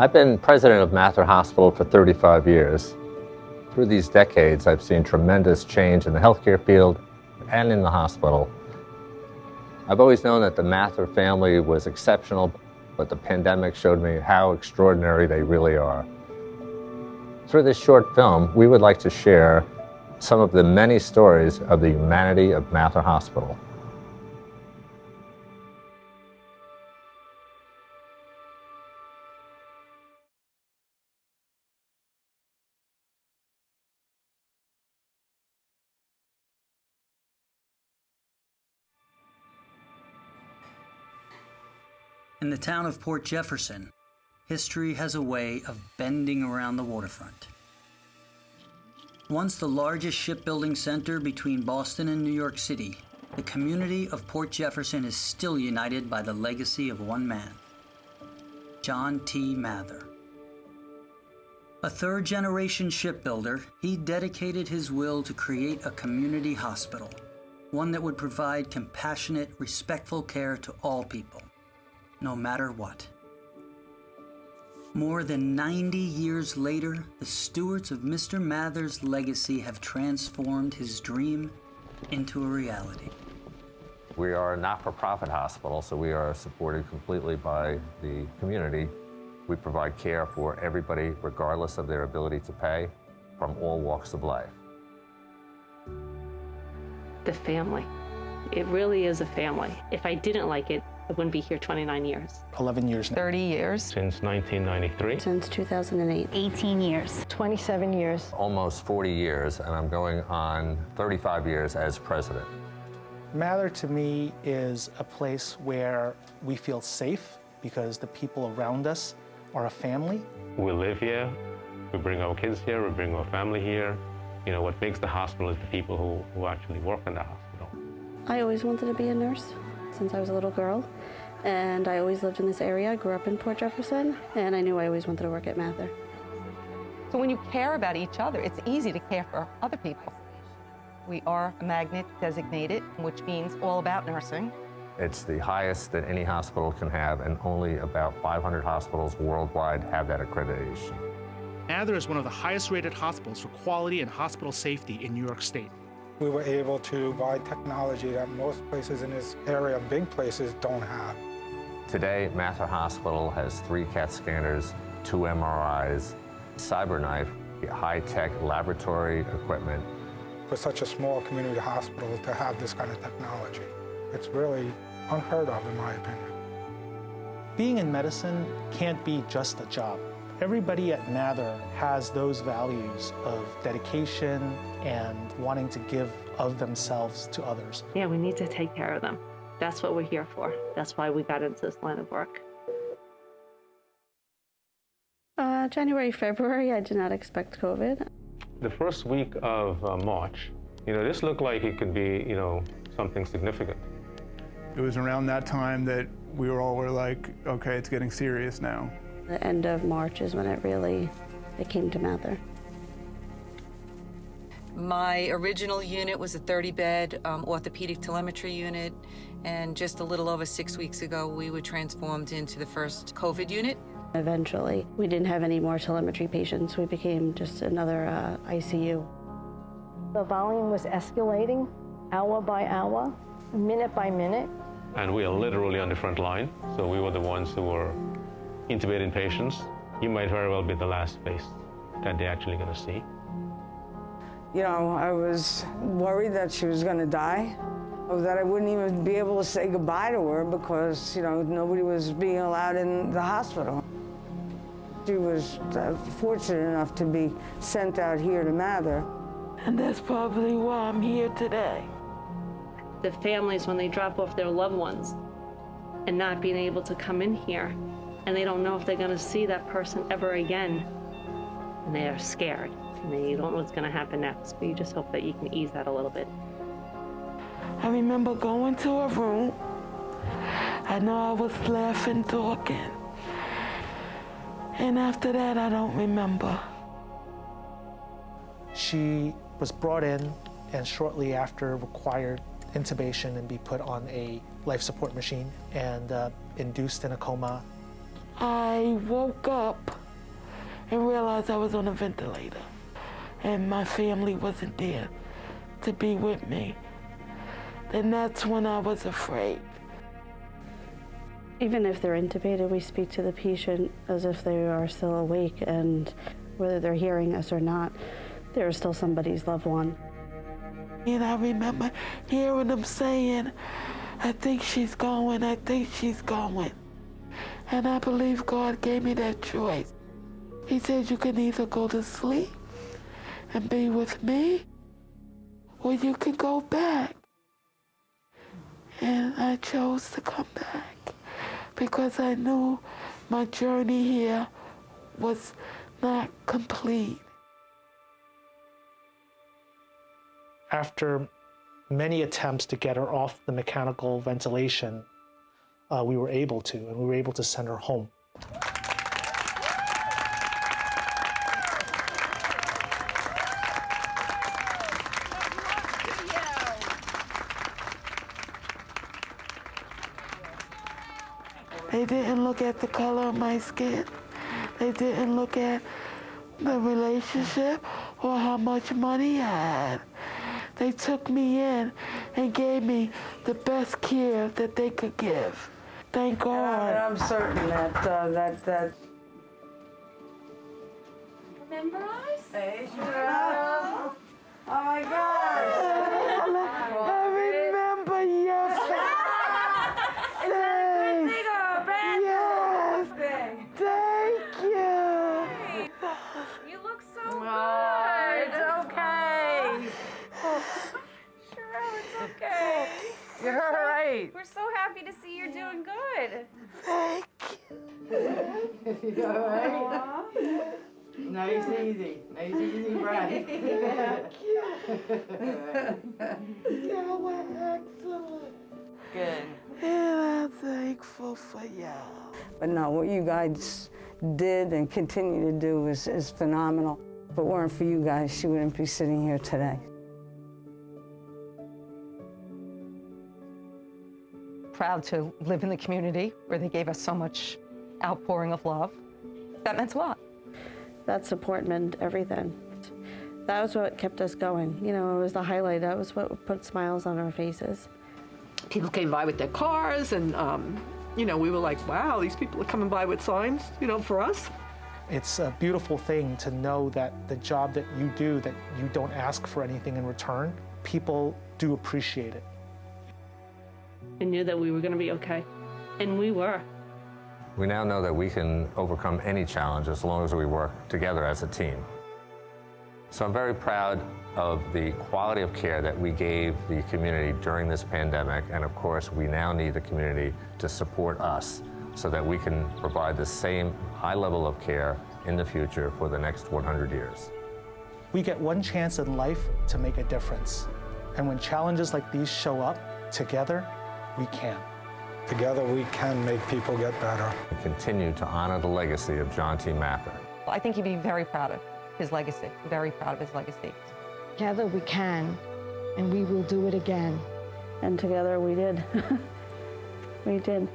I've been president of Mather Hospital for 35 years. Through these decades, I've seen tremendous change in the healthcare field and in the hospital. I've always known that the Mather family was exceptional, but the pandemic showed me how extraordinary they really are. Through this short film, we would like to share some of the many stories of the humanity of Mather Hospital. In the town of Port Jefferson, history has a way of bending around the waterfront. Once the largest shipbuilding center between Boston and New York City, the community of Port Jefferson is still united by the legacy of one man, John T. Mather. A third-generation shipbuilder, he dedicated his will to create a community hospital, one that would provide compassionate, respectful care to all people, no matter what. More than 90 years later, the stewards of Mr. Mather's legacy have transformed his dream into a reality. We are a not-for-profit hospital, so we are supported completely by the community. We provide care for everybody, regardless of their ability to pay, from all walks of life. The family. It really is a family. If I didn't like it, I wouldn't be here 29 years. 11 years now. 30 years. Since 1993. Since 2008. 18 years. 27 years. Almost 40 years, and I'm going on 35 years as president. Mather to me is a place where we feel safe because the people around us are a family. We live here, we bring our kids here, we bring our family here. You know, what makes the hospital is the people who actually work in the hospital. I always wanted to be a nurse since I was a little girl, and I always lived in this area. I grew up in Port Jefferson, and I knew I always wanted to work at Mather. So when you care about each other, it's easy to care for other people. We are a magnet designated, which means all about nursing. It's the highest that any hospital can have, and only about 500 hospitals worldwide have that accreditation. Mather is one of the highest rated hospitals for quality and hospital safety in New York State. We were able to buy technology that most places in this area, big places, don't have. Today, Mather Hospital has 3 CAT scanners, 2 MRIs, CyberKnife, high-tech laboratory equipment. For such a small community hospital to have this kind of technology, it's really unheard of, in my opinion. Being in medicine can't be just a job. Everybody at Mather has those values of dedication and wanting to give of themselves to others. Yeah, we need to take care of them. That's what we're here for. That's why we got into this line of work. January, February, I did not expect COVID. The first week of March, you know, this looked like it could be, you know, something significant. It was around that time that we were like, okay, it's getting serious now. The end of March is when it came to Mather. My original unit was a 30-bed orthopedic telemetry unit, and just a little over 6 weeks ago, we were transformed into the first COVID unit. Eventually, we didn't have any more telemetry patients. We became just another ICU. The volume was escalating hour by hour, minute by minute. And we are literally on the front line, so we were the ones who were intubating patients. You might very well be the last face that they're actually going to see. You know, I was worried that she was going to die, or that I wouldn't even be able to say goodbye to her because, you know, nobody was being allowed in the hospital. She was fortunate enough to be sent out here to Mather. And that's probably why I'm here today. The families, when they drop off their loved ones and not being able to come in here, and they don't know if they're going to see that person ever again, and they are scared, and they don't know what's going to happen next. But you just hope that you can ease that a little bit. I remember going to a room. I know I was laughing, talking. And after that, I don't remember. She was brought in and shortly after required intubation and be put on a life support machine and induced in a coma. I woke up and realized I was on a ventilator and my family wasn't there to be with me. And that's when I was afraid. Even if they're intubated, we speak to the patient as if they are still awake, and whether they're hearing us or not, they're still somebody's loved one. And I remember hearing them saying, I think she's going, I think she's going. And I believe God gave me that choice. He said, you can either go to sleep and be with me, or you can go back. And I chose to come back because I knew my journey here was not complete. After many attempts to get her off the mechanical ventilation, we were able to, and we were able to send her home. They didn't look at the color of my skin. They didn't look at the relationship or how much money I had. They took me in and gave me the best care that they could give. Thank God. And I'm certain that Remember us? Hey, Cheryl. Oh my gosh. I remember your face. Yes. Thank you. You look so good. It's okay. Cheryl, it's okay. You're all right. We're so happy to see you're doing good. Thank you. You all right? Nice, easy breath. Thank you. Y'all were excellent. Good. And I'm thankful for y'all. But no, what you guys did and continue to do is phenomenal. If it weren't for you guys, she wouldn't be sitting here today. Proud to live in the community where they gave us so much outpouring of love. That meant a lot. That support meant everything. That was what kept us going. You know, it was the highlight. That was what put smiles on our faces. People came by with their cars and, you know, we were like, wow, these people are coming by with signs, you know, for us. It's a beautiful thing to know that the job that you do, that you don't ask for anything in return, people do appreciate it. I knew that we were going to be okay, and we were. We now know that we can overcome any challenge as long as we work together as a team. So I'm very proud of the quality of care that we gave the community during this pandemic, and of course we now need the community to support us so that we can provide the same high level of care in the future for the next 100 years. We get one chance in life to make a difference, and when challenges like these show up, together, we can. Together we can make people get better. We continue to honor the legacy of John T. Mather. I think he'd be very proud of his legacy, very proud of his legacy. Together we can, and we will do it again. And together we did. We did.